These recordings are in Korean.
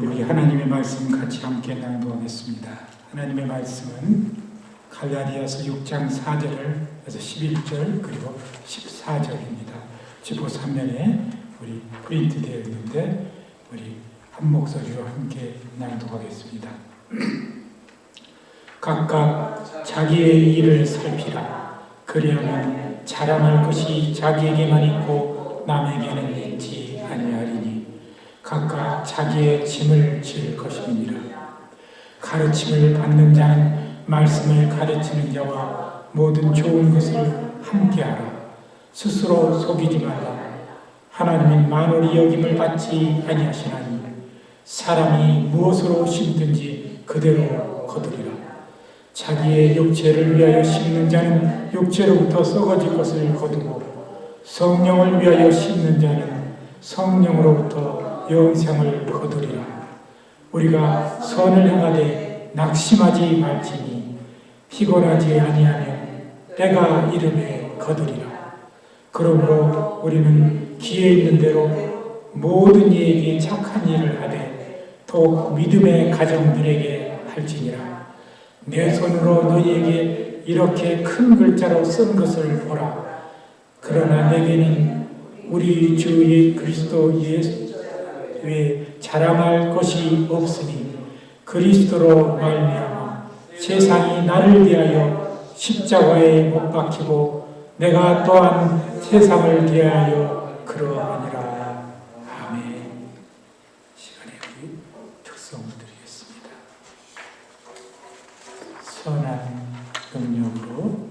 우리 하나님의 말씀 같이 함께 낭독하겠습니다. 하나님의 말씀은 갈라디아서 6장 4절에서 11절 그리고 14절입니다. 지보 3면에 우리 프린트 되어 있는데 우리 한 목소리로 함께 낭독하겠습니다. 각각 자기의 일을 살피라. 그리하면 자랑할 것이 자기에게만 있고 남에게는 있지 아니하리니 각각 자기의 짐을 질 것임이니라. 가르침을 받는 자는 말씀을 가르치는 자와 모든 좋은 것을 함께하라. 스스로 속이지 말라. 하나님은 만월이 여김을 받지 아니하시나니 사람이 무엇으로 심든지 그대로 거두리라. 자기의 육체를 위하여 심는 자는 육체로부터 썩어질 것을 거두고 성령을 위하여 심는 자는 성령으로부터 영생을 거두리라. 우리가 선을 행하되 낙심하지 말지니 피곤하지 아니하면 때가 이름에 거두리라. 그러므로 우리는 기회 있는 대로 모든 이에게 착한 일을 하되 더욱 믿음의 가정들에게 할지니라. 내 손으로 너희에게 이렇게 큰 글자로 쓴 것을 보라. 그러나 내게는 우리 주 그리스도 예수 외에 자랑할 것이 없으니 그리스도로 말미암아 세상이 나를 위하여 십자가에 못 박히고 내가 또한 세상을 대하여 그러하니라. 아멘. 시간에 우리 특성을 드리겠습니다. 선한 능력으로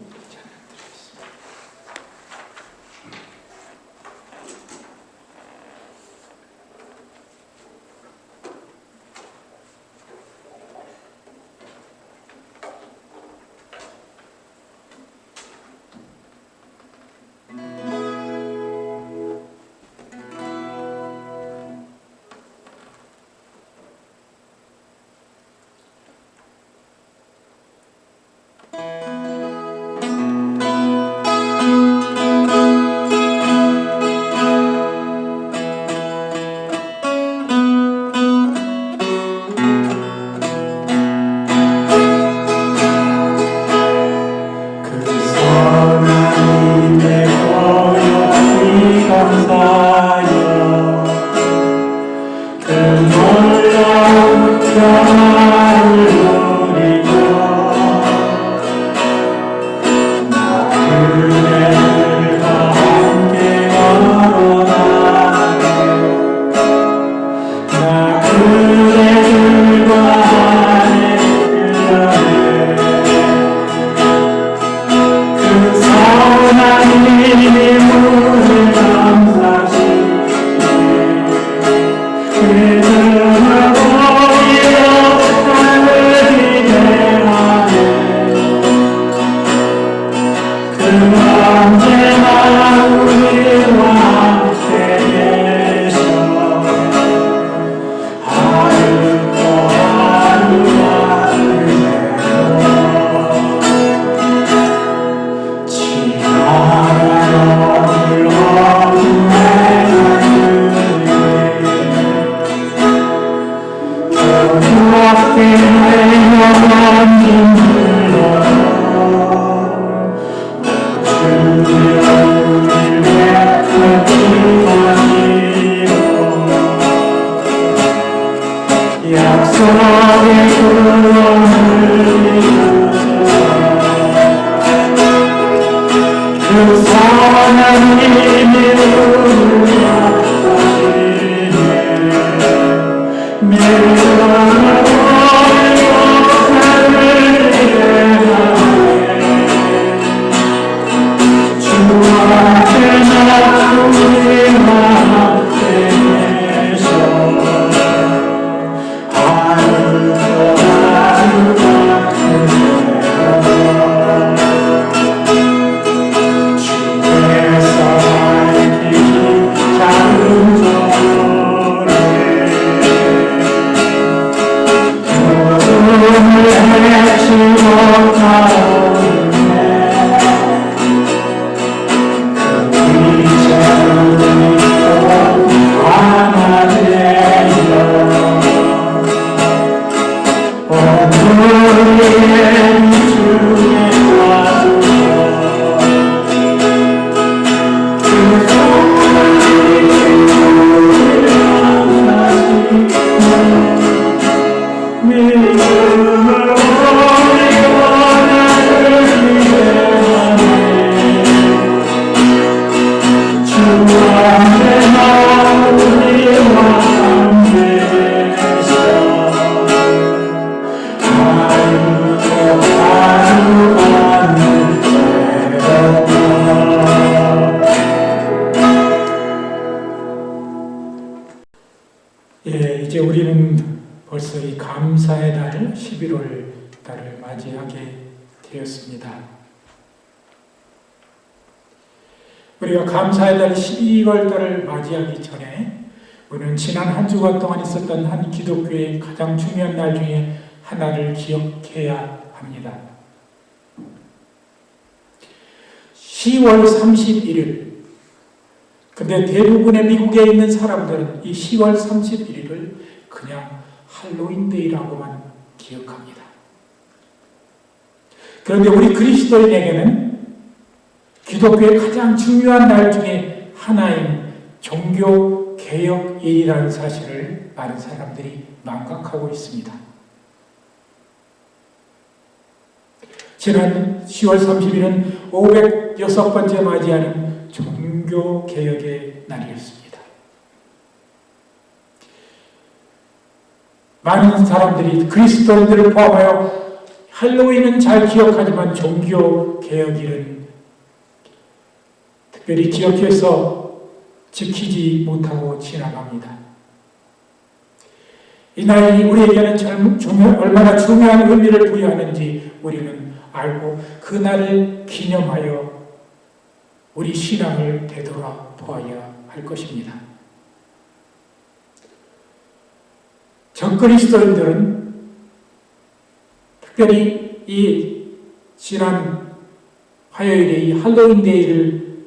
놀라운 평화를 누리고 나 그대들과 함께 걸어가네. 나 그대들과 그 선한 힘이 우리 감사시네. 그들을 보이고 나를 기대하네. 그 언제나 우리와 함께 계셔. 하루도 하루가 그대로 지나가는 어둠의 교묘하게 영원히 약속의 구원을 이루소서. 그 선한 힘이 우리를 약속이네. 믿음으로 나를 기대하네. 주 언제나 우리와 함께 계셔. 하루도 하루가 그대로 주께서 밝히신 작은 조문에 어둠을 헤치고 가오르네. 그 빛을 믿고 하나 되어 오늘의 주의 와주셔. 그 소원이 우리를 감사시네. 믿음으로 나를 기대하네. 주 언제나 우리와 함께 계셔. 하루도 하루가 늦더라. 이제 우리는 벌써 이 감사의 달 11월 달을 맞이하게 되었습니다. 우리가 감사의 달 12월 달을 맞이하기 전에 우리는 지난 한 주간 동안 있었던 한 기독교의 가장 중요한 날 중에 하나를 기억해야 합니다. 10월 31일. 근데 대부분의 미국에 있는 사람들은 이 10월 31일을 그냥 할로윈데이라고만 기억합니다. 그런데 우리 그리스도인에게는 기독교의 가장 중요한 날 중에 하나인 종교 개혁일이라는 사실을 많은 사람들이 망각하고 있습니다. 지난 10월 30일은 506번째 맞이하는 종교 개혁의 날이었습니다. 많은 사람들이 그리스도인들을 포함하여 할로윈은 잘 기억하지만 종교 개혁일은 특별히 기억해서 지키지 못하고 지나갑니다. 이 날이 우리에게는 얼마나 중요한 의미를 부여하는지 우리는 알고 그 날을 기념하여 우리 신앙을 되돌아보아야 할 것입니다. 적그리스도인들은 특별히 이 지난 화요일에 이 할로윈 데이를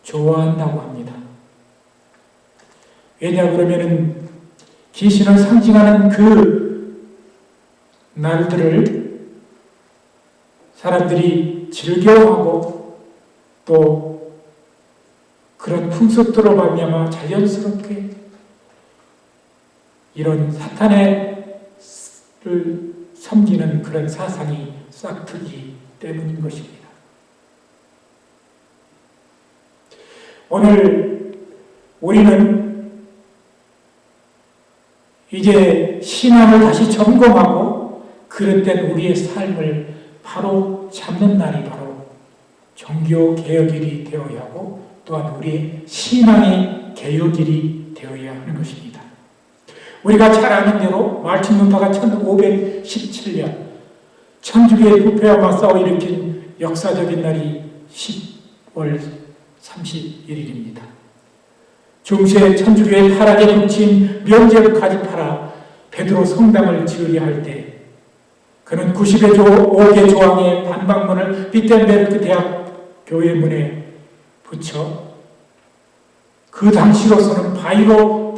좋아한다고 합니다. 왜냐 그러면은 귀신을 상징하는 그 날들을 사람들이 즐겨하고 또 그런 풍습들로 말미암아 자연스럽게 이런 사탄을 섬기는 그런 사상이 싹트기 때문인 것입니다. 오늘 우리는 이제 신앙을 다시 점검하고 그릇된 우리의 삶을 바로 잡는 날이 바로 종교개혁일이 되어야 하고 또한 우리의 신앙의 개혁일이 되어야 하는 것입니다. 우리가 잘 아는 대로 마르틴 루터가 1517년 천주교의 부패와 맞싸워 일으킨 역사적인 날이 10월 31일입니다. 중세 천주교의 타락에 묻힌 면죄부까지 팔아 베드로 성당을 지으려 할 때 그는 95개 조항의 반박문을 비텐베르크 대학 교회 문에 붙여 그 당시로서는 바위로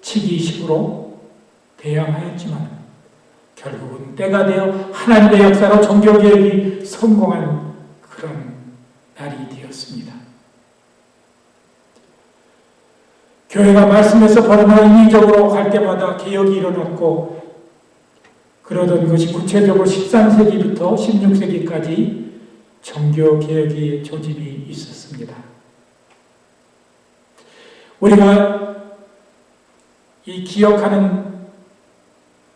달걀치기식으로 대항하였지만 결국은 때가 되어 하나님의 역사로 종교개혁이 성공한 그런 날이 되었습니다. 교회가 말씀에서 벗어나 인위적으로 갈 때마다 개혁이 일어났고 그러던 것이 구체적으로 13세기부터 16세기까지 종교개혁의 조짐이 있었습니다. 우리가 이 기억하는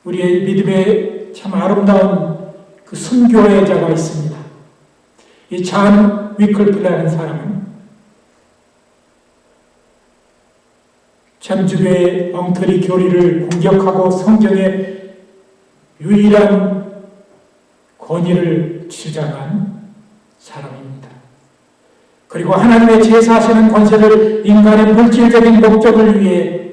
우리의 믿음의 참 아름다운 그 순교회자가 있습니다. 이 잔 위클프라는 사람은 천주교의 엉터리 교리를 공격하고 성경의 유일한 권위를 주장한 사람입니다. 그리고 하나님의 제사하시는 권세를 인간의 물질적인 목적을 위해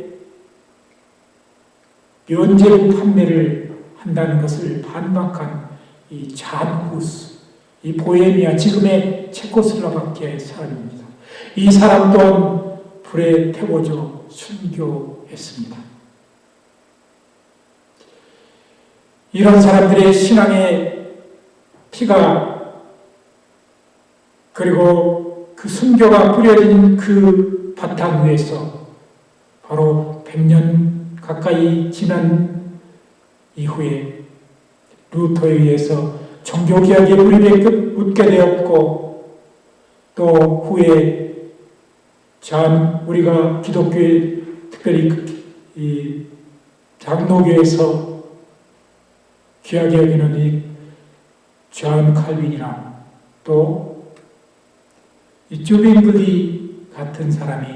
면죄부 판매를 한다는 것을 반박한 이 잔 후스, 이 보헤미아, 지금의 체코슬로바키아의 사람입니다. 이 사람 또한 불에 태워져 순교했습니다. 이런 사람들의 신앙의 피가 그리고 그 순교가 뿌려진 그 바탕 위에서 바로 100년 가까이 지난 이후에 루터에 의해서 종교개혁의 불이 붙게 되었고 또 후에 우리가 기독교의 특별히 이 장로교에서 귀하게 여기는 이 존 칼빈이나 또 이 쭈빙글리 같은 사람이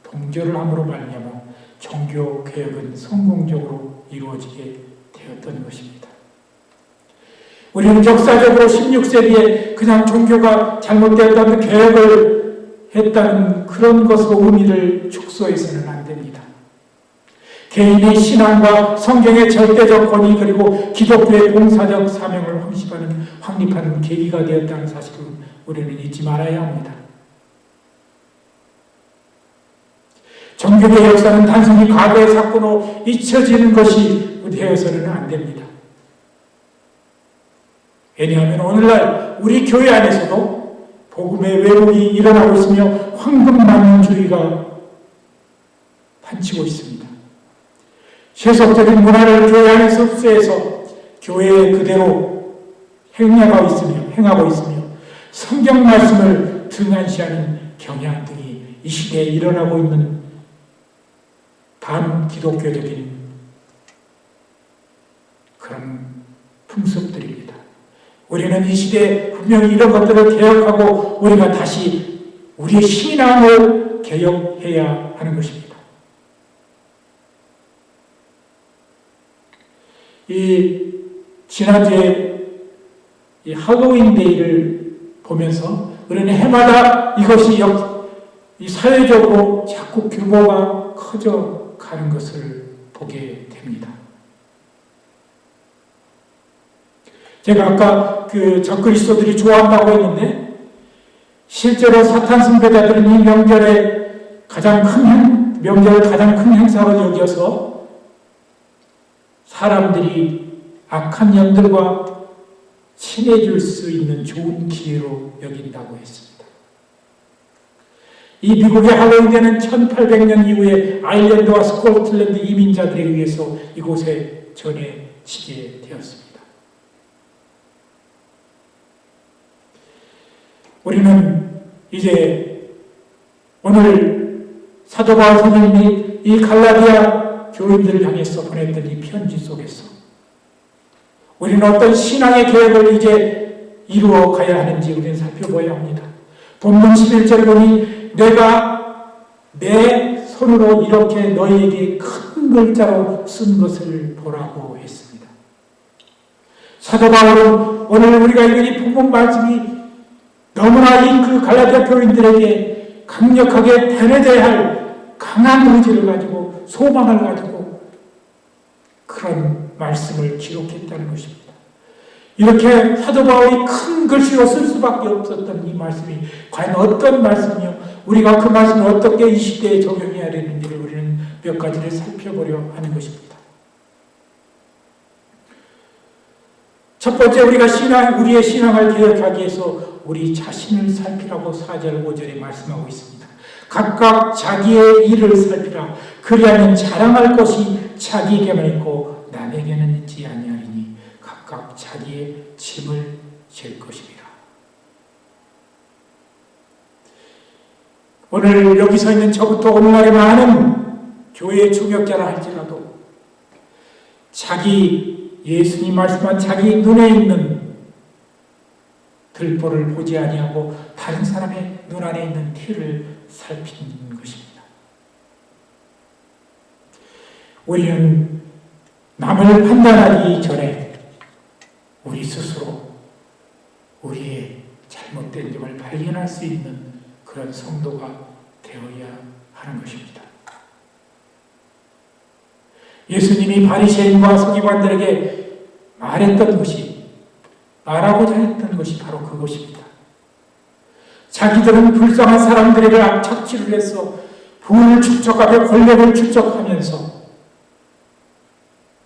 동조를 함으로 말미암아 종교 개혁은 성공적으로 이루어지게 되었던 것입니다. 우리는 역사적으로 16세기에 그냥 종교가 잘못되었다는 개혁을 했다는 그런 것으로 의미를 축소해서는 안 됩니다. 개인의 신앙과 성경의 절대적 권위 그리고 기독교의 봉사적 사명을 확립하는 계기가 되었다는 사실을 우리는 잊지 말아야 합니다. 종교의 역사는 단순히 과거의 사건으로 잊혀지는 것이 되어서는 안 됩니다. 왜냐하면 오늘날 우리 교회 안에서도 복음의 왜곡이 일어나고 있으며 황금만민주의가 판치고 있습니다. 세속적인 문화를 교회 안에서 흡수해서 교회에 그대로 행하고 있으며 성경 말씀을 등한시하는 경향 등이 이 시대에 일어나고 있는 반기독교적인 그런 풍습들입니다. 우리는 이 시대에 분명히 이런 것들을 개혁하고 우리가 다시 우리의 신앙을 개혁해야 하는 것입니다. 지난주에 이 할로윈 데이를 보면서 우리는 해마다 이것이 이 사회적으로 자꾸 규모가 커져 가는 것을 보게 됩니다. 제가 아까 그 적그리스도들이 좋아한다고 했는데 실제로 사탄 숭배자들은 이 명절을 가장 큰 행사로 여겨서 사람들이 악한 영들과 친해질 수 있는 좋은 기회로 여긴다고 했습니다. 이 미국의 할로윈대는 1800년 이후에 아일랜드와 스코틀랜드 이민자들에 의해서 이곳에 전해지게 되었습니다. 우리는 이제 오늘 사도 바울 선생님이 이 갈라디아 교인들을 향해서 보냈던 이 편지 속에서 우리는 어떤 신앙의 계획을 이제 이루어 가야 하는지 우리는 살펴봐야 합니다. 본문 11절 보니 내가 내 손으로 이렇게 너희에게 큰 글자로 쓴 것을 보라고 했습니다. 사도 바울은 오늘 우리가 읽은 이 본문 말씀이 너무나 이 그 갈라디아 교인들에게 강력하게 대내돼야 할 강한 의지를 가지고 소망을 가지고 그런 말씀을 기록했다는 것입니다. 이렇게 사도 바울이 큰 글씨로 쓸 수밖에 없었던 이 말씀이 과연 어떤 말씀이요? 우리가 그 말씀을 어떻게 이 시대에 적용해야 되는지를 우리는 몇 가지를 살펴보려 하는 것입니다. 첫 번째 우리가 우리의 신앙을 개혁하기 위해서 우리 자신을 살피라고 4절 5절에 말씀하고 있습니다. 각각 자기의 일을 살피라. 그리하면 자랑할 것이 자기에게만 있고 남에게는 있지 아니하리니 각각 자기의 짐을 질 것이니라. 오늘 여기 서 있는 저부터 오늘날의 많은 교회의 중역자라 할지라도 자기 예수님 말씀한 자기 눈에 있는 들보를 보지 아니하고 다른 사람의 눈 안에 있는 티를 살피는 것입니다. 우리는 남을 판단하기 전에 우리 스스로 우리의 잘못된 점을 발견할 수 있는 그런 성도가 되어야 하는 것입니다. 예수님이 바리새인과 서기관들에게 말했던 것이 말하고자 했던 것이 바로 그것입니다. 자기들은 불쌍한 사람들에게 착취를 해서 부를 축적하며 권력을 축적하면서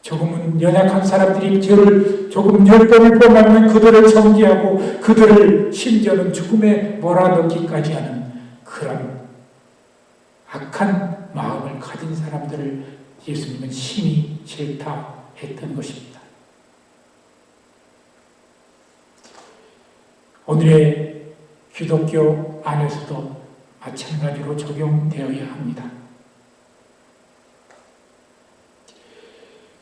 조금은 연약한 사람들이 죄를 조금 10번을 범하면 그들을 정죄하고 그들을 심지어는 죽음에 몰아넣기까지 하는 그런 악한 마음을 가진 사람들을 예수님은 심히 질타했던 것입니다. 오늘의 기독교 안에서도 마찬가지로 적용되어야 합니다.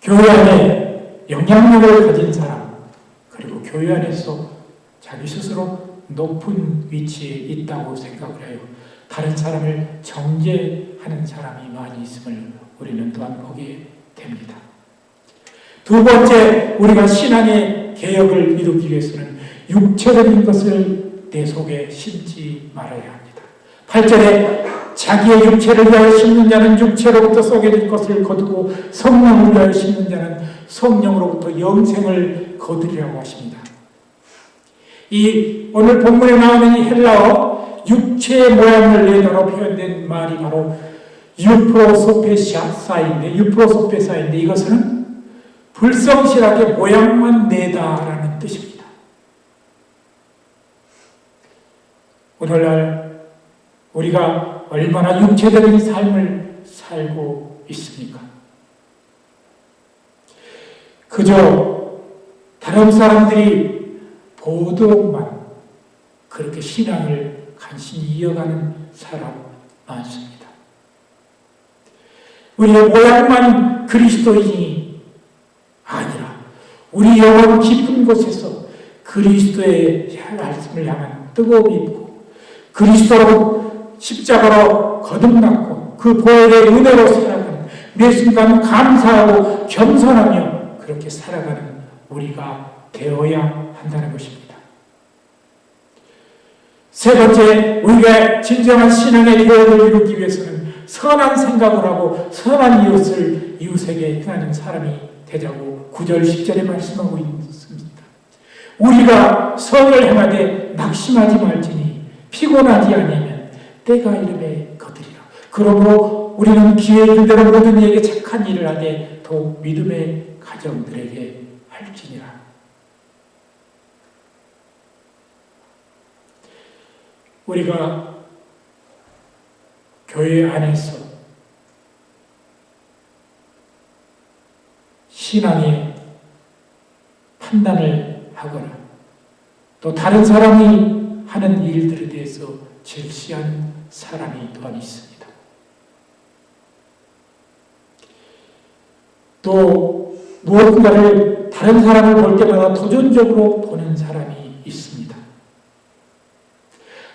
교회 안에 영향력을 가진 사람, 그리고 교회 안에서 자기 스스로 높은 위치에 있다고 생각을 해요. 다른 사람을 정죄하는 사람이 많이 있음을 우리는 또한 보게 됩니다. 두 번째, 우리가 신앙의 개혁을 이루기 위해서는 육체적인 것을 내 속에 심지 말아야 합니다. 8절에 자기의 육체를 위하여 심는 자는 육체로부터 썩어질 것을 거두고 성령을 위하여 심는 자는 성령으로부터 영생을 거두리라고 하십니다. 이 오늘 본문에 나오는 이 헬라어 육체의 모양을 내다로 표현된 말이 바로 유프로소페사인데 이것은 불성실하게 모양만 내다라는 뜻입니다. 오늘날 우리가 얼마나 육체적인 삶을 살고 있습니까? 그저 다른 사람들이 보도만 그렇게 신앙을 간신히 이어가는 사람 많습니다. 우리의 모양만 그리스도인이 아니라 우리 영혼 깊은 곳에서 그리스도의 말씀을 향한 뜨거움이 있고 그리스도로 십자가로 거듭났고 그 보혈의 은혜로 살아가는 매 순간 감사하고 겸손하며 그렇게 살아가는 우리가 되어야 한다는 것입니다. 세 번째, 우리가 진정한 신앙의 교회를 이루기 위해서는 선한 생각을 하고 선한 이웃에게 행하는 사람이 되자고 9절 10절에 말씀하고 있습니다. 우리가 선을 행하되 낙심하지 말지니 피곤하지 아니하면 때가 이름에 거두리라. 그러므로 우리는 기회 일대로 모든 이에게 착한 일을 하되 더욱 믿음의 가정들에게 할지니라. 우리가 교회 안에서 신앙의 판단을 하거나 또 다른 사람이 하는 일들에 대해서 질시하는 사람이 또한 있습니다. 또 무엇인가를 다른 사람을 볼 때마다 도전적으로 보는 사람이 있습니다.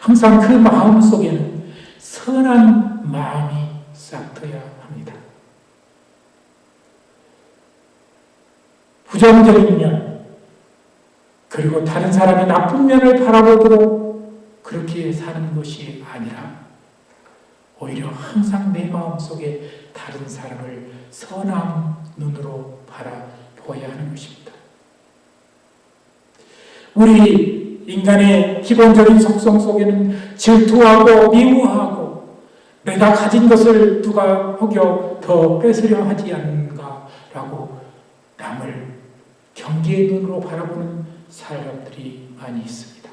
항상 그 마음 속에는 선한 마음이 싹트어야 합니다. 부정적인 면, 그리고 다른 사람의 나쁜 면을 바라보도록 그렇게 사는 것이 아니라 오히려 항상 내 마음속에 다른 사람을 선한 눈으로 바라보아야 하는 것입니다. 우리 인간의 기본적인 속성 속에는 질투하고 미워하고 내가 가진 것을 누가 혹여 더 뺏으려 하지 않는가라고 남을 경계의 눈으로 바라보는 사람들이 많이 있습니다.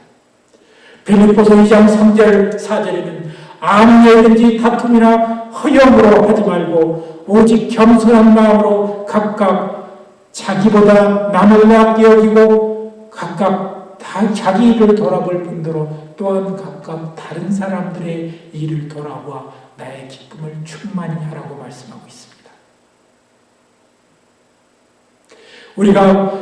빌립보서 2장 3절 4절에는 아무 일든지 다툼이나 허영으로 하지 말고 오직 겸손한 마음으로 각각 자기보다 남을 낫게 여기고 각각 다 자기 일을 돌아볼 뿐더러 또한 각각 다른 사람들의 일을 돌아보아 나의 기쁨을 충만히 하라고 말씀하고 있습니다. 우리가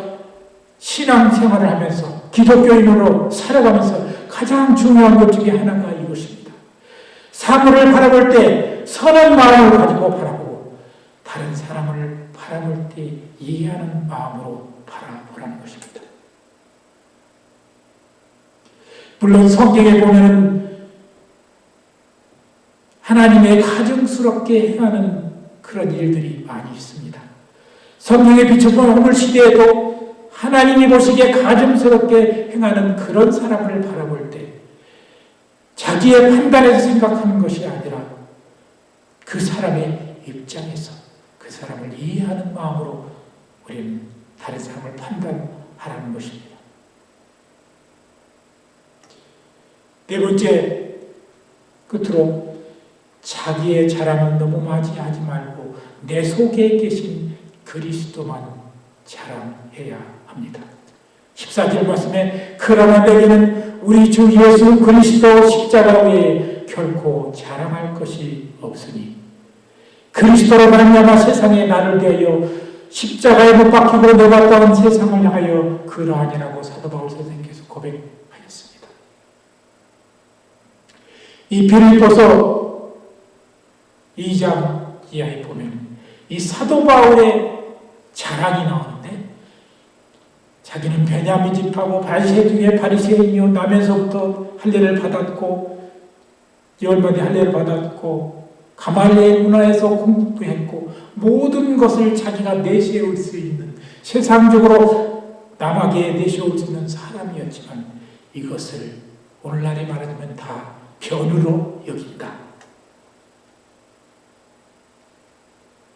신앙생활을 하면서 기독교인으로 살아가면서 가장 중요한 것 중에 하나가 이것입니다. 사물을 바라볼 때 선한 마음을 가지고 바라보고 다른 사람을 바라볼 때 이해하는 마음으로 바라보라는 것입니다. 물론 성경에 보면은 하나님의 가증스럽게 행하는 그런 일들이 많이 있습니다. 성경에 비춰본 오늘 시대에도 하나님이 보시기에 가증스럽게 행하는 그런 사람을 바라볼 때 자기의 판단에서 생각하는 것이 아니라 그 사람의 입장에서 그 사람을 이해하는 마음으로 우리는 다른 사람을 판단하라는 것입니다. 네 번째, 끝으로 자기의 자랑은 너무 맞이하지 말고 내 속에 계신 그리스도만 자랑해야 합니다. 14절 말씀에 그러나 내게는 우리 주 예수 그리스도 십자가 외에 결코 자랑할 것이 없으니 그리스도로 말미암아 세상에 나를 대하여 십자가에 못 박히고 내가 떠난 세상을 향하여 그러하니라고 사도 바울 선생님께서 고백하였습니다. 이 빌립보서 2장 이하에 보면 이 사도 바울의 자랑이 나오는데 자기는 베냐민 집하고 바리새 중에 바리새인이요 나면서부터 할례를 받았고 열반의 할례를 받았고 가말리엘 문화에서 공부도 했고 모든 것을 자기가 내세울 수 있는 세상적으로 남에게 내세울 수 있는 사람이었지만 이것을 오늘날에 말하자면 다 변으로 여긴다.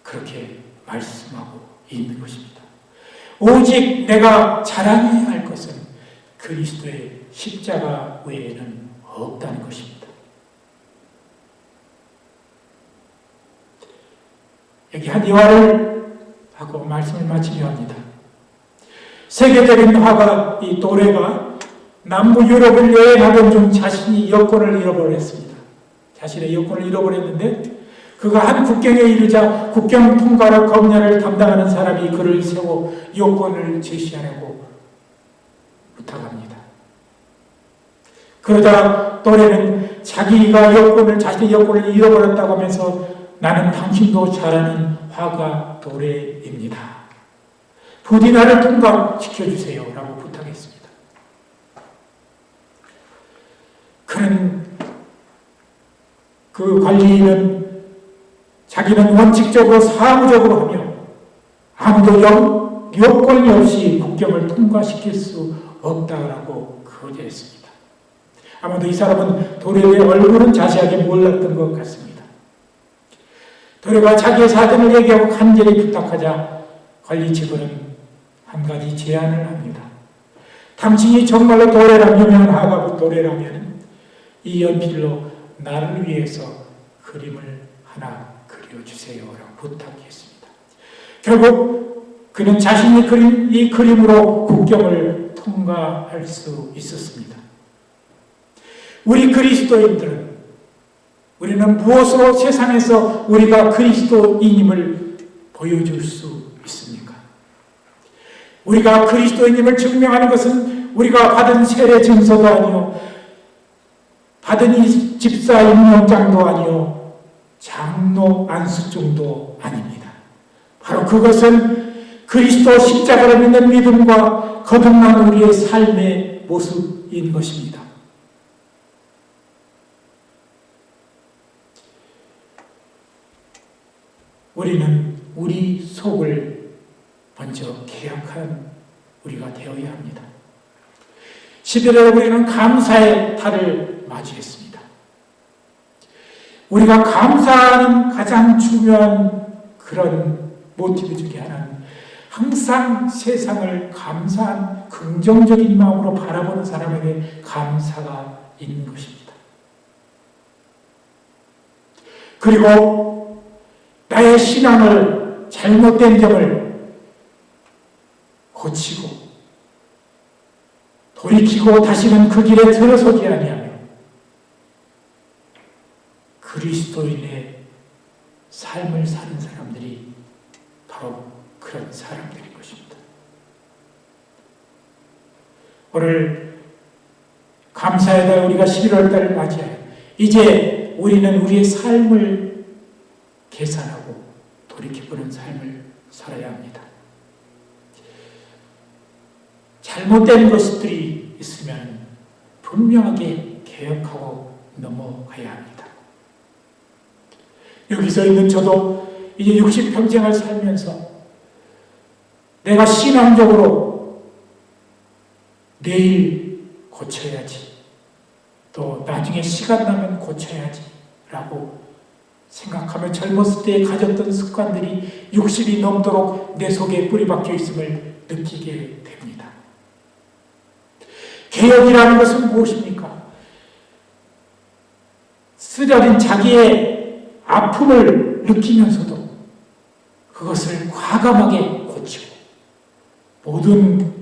그렇게 말씀하고 있는 것입니다. 오직 내가 자랑해야 할 것은 그리스도의 십자가 외에는 없다는 것입니다. 여기 한 이화를 하고 말씀을 마치려 합니다. 세계적인 화가 이 도레가 남부 유럽을 여행하던 중 자신이 여권을 잃어버렸습니다. 자신의 여권을 잃어버렸는데 그가 한 국경에 이르자 국경 통과를 검열을 담당하는 사람이 그를 세워 여권을 제시하라고 부탁합니다. 그러자 도레는 자기가 자신의 여권을 잃어버렸다고 하면서 나는 당신도 잘 아는 화가 도레입니다. 부디 나를 통과시켜주세요 라고 부탁했습니다. 그는 그 관리인은 자기는 원칙적으로 사무적으로 하며 아무도 여건이 없이 국경을 통과시킬 수 없다라고 거절했습니다. 아마도 이 사람은 도레의 얼굴은 자세하게 몰랐던 것 같습니다. 도레가 자기의 사정을 얘기하고 간절히 부탁하자 관리 직원은 한 가지 제안을 합니다. 당신이 정말로 도레라면, 유명한 하가부 도레라면 이 연필로 나를 위해서 글 그림을 하나 그려주세요라고 부탁했습니다. 결국 그는 자신이 그린 이 그림으로 국경을 통과할 수 있었습니다. 우리 그리스도인들은 우리는 무엇으로 세상에서 우리가 그리스도인임을 보여줄 수 있습니까? 우리가 그리스도인임을 증명하는 것은 우리가 받은 세례 증서도 아니요, 받은 이 집사 임명장도 아니요, 장로 안수증도 아닙니다. 바로 그것은 그리스도 십자가를 믿는 믿음과 거듭난 우리의 삶의 모습인 것입니다. 우리는 우리 속을 먼저 개혁한 우리가 되어야 합니다. 11월에 우리는 감사의 달을 맞이했습니다. 우리가 감사하는 가장 중요한 그런 모티브 중에 하나는 항상 세상을 감사한 긍정적인 마음으로 바라보는 사람에게 감사가 있는 것입니다. 그리고 나의 신앙을 잘못된 점을 고치고 돌이키고 다시는 그 길에 들어서지 아니하며 그리스도인의 삶을 사는 사람들이 바로 그런 사람들인 것입니다. 오늘 감사의 달 우리가 11월 달을 맞이하여 이제 우리는 우리의 삶을 계산하고 돌이켜보는 삶을 살아야 합니다. 잘못된 것들이 있으면 분명하게 개혁하고 넘어가야 합니다. 여기서 있는 저도 이제 60평생을 살면서 내가 신앙적으로 내일 고쳐야지, 또 나중에 시간 나면 고쳐야지 라고 생각하며 젊었을 때 가졌던 습관들이 60이 넘도록 내 속에 뿌리박혀 있음을 느끼게 됩니다. 개혁이라는 것은 무엇입니까? 쓰려린 자기의 아픔을 느끼면서도 그것을 과감하게 고치고 모든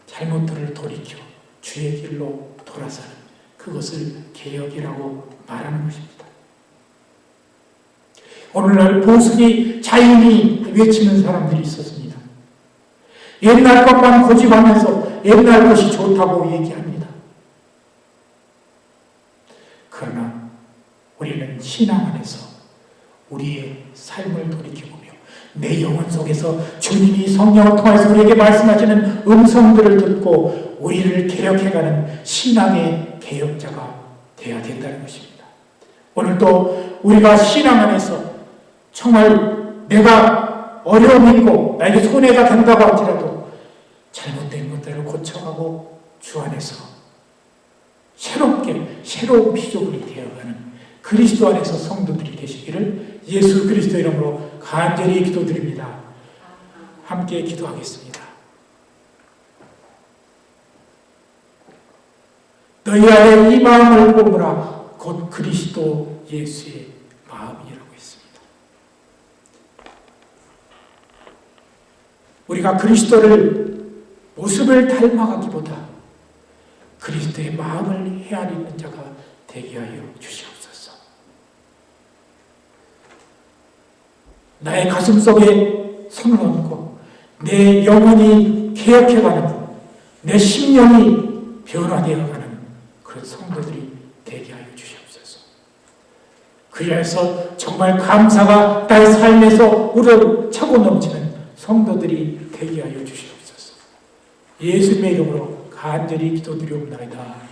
잘못들을 돌이켜 주의 길로 돌아서는 그것을 개혁이라고 말하는 것입니다. 오늘날 보수기 자유니 외치는 사람들이 있었습니다. 옛날 것만 고집하면서 옛날 것이 좋다고 얘기합니다. 그러나 우리는 신앙 안에서 우리의 삶을 돌이켜보며 내 영혼 속에서 주님이 성령을 통해서 우리에게 말씀하시는 음성들을 듣고 우리를 개혁해가는 신앙의 개혁자가 되어야 된다는 것입니다. 오늘도 우리가 신앙 안에서 정말 내가 어려움이 있고 나에게 손해가 된다고 할지라도 잘못된 것들을 고쳐가고 주 안에서 새로운 피조물이 되어가는 그리스도 안에서 성도들이 되시기를 예수 그리스도 이름으로 간절히 기도드립니다. 함께 기도하겠습니다. 너희 안에 이 마음을 보므라 곧 그리스도 예수의 마음이라고 했습니다. 우리가 그리스도를 모습을 닮아가기보다 그리스도의 마음을 헤아리는 자가 되게 하여 주시옵소서. 나의 가슴 속에 손을 얹고 내 영혼이 개혁해가는, 내 심령이 변화되어가는 그런 성도들이 되게 하여 주시옵소서. 그리하여서 정말 감사가 나의 삶에서 우러차고 넘치는 성도들이 되게 하여 주시옵소서. 예수님의 이름으로 간절히 기도드리옵나이다.